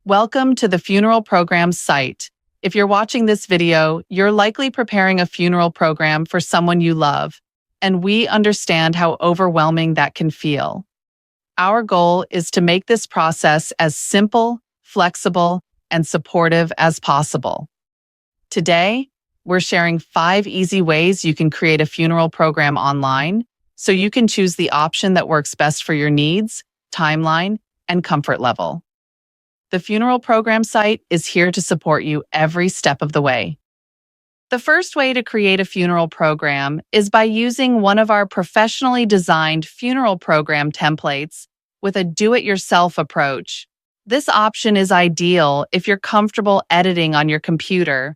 Welcome to the Funeral Program site. If you're watching this video, you're likely preparing a funeral program for someone you love, and we understand how overwhelming that can feel. Our goal is to make this process as simple, flexible, and supportive as possible. Today, we're sharing 5 easy ways you can create a funeral program online so you can choose the option that works best for your needs, timeline, and comfort level. The Funeral Program site is here to support you every step of the way. The first way to create a funeral program is by using one of our professionally designed funeral program templates with a do-it-yourself approach. This option is ideal if you're comfortable editing on your computer.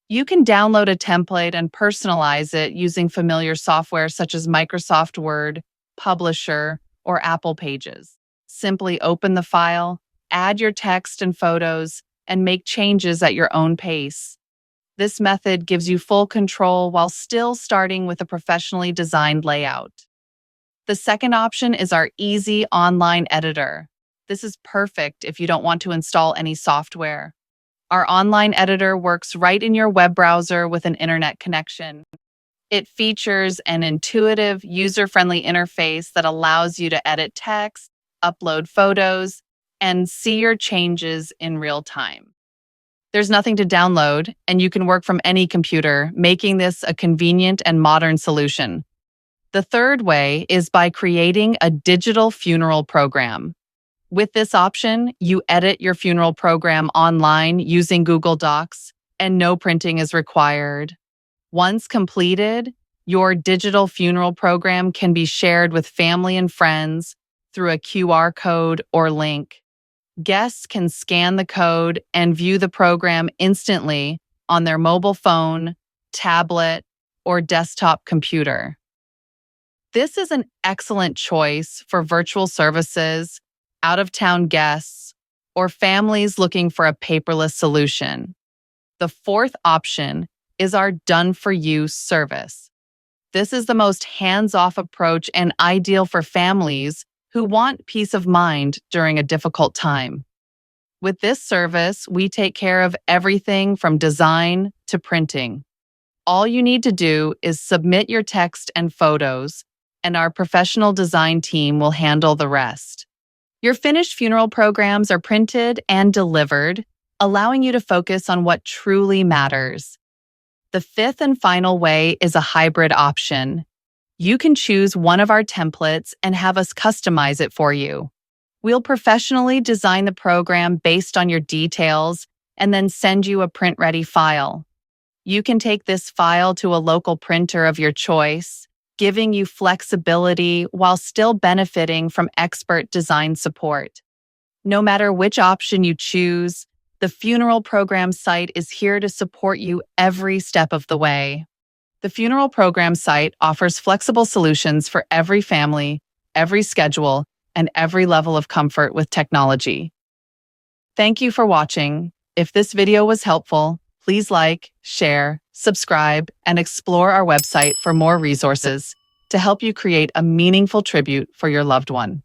You can download a template and personalize it using familiar software such as Microsoft Word, Publisher, or Apple Pages. Simply open the file, add your text and photos, and make changes at your own pace. This method gives you full control while still starting with a professionally designed layout. The second option is our easy online editor. This is perfect if you don't want to install any software. Our online editor works right in your web browser with an internet connection. It features an intuitive, user-friendly interface that allows you to edit text, upload photos, and see your changes in real time. There's nothing to download, and you can work from any computer, making this a convenient and modern solution. The third way is by creating a digital funeral program. With this option, you edit your funeral program online using Google Docs, and no printing is required. Once completed, your digital funeral program can be shared with family and friends through a QR code or link. Guests can scan the code and view the program instantly on their mobile phone, tablet, or desktop computer. This is an excellent choice for virtual services, out-of-town guests, or families looking for a paperless solution. The fourth option is our done-for-you service. This is the most hands-off approach and ideal for families who want peace of mind during a difficult time. With this service, we take care of everything from design to printing. All you need to do is submit your text and photos, and our professional design team will handle the rest. Your finished funeral programs are printed and delivered, allowing you to focus on what truly matters. The fifth and final way is a hybrid option. You can choose one of our templates and have us customize it for you. We'll professionally design the program based on your details and then send you a print-ready file. You can take this file to a local printer of your choice, giving you flexibility while still benefiting from expert design support. No matter which option you choose, the Funeral Program site is here to support you every step of the way. The Funeral Program site offers flexible solutions for every family, every schedule, and every level of comfort with technology. Thank you for watching. If this video was helpful, please like, share, subscribe, and explore our website for more resources to help you create a meaningful tribute for your loved one.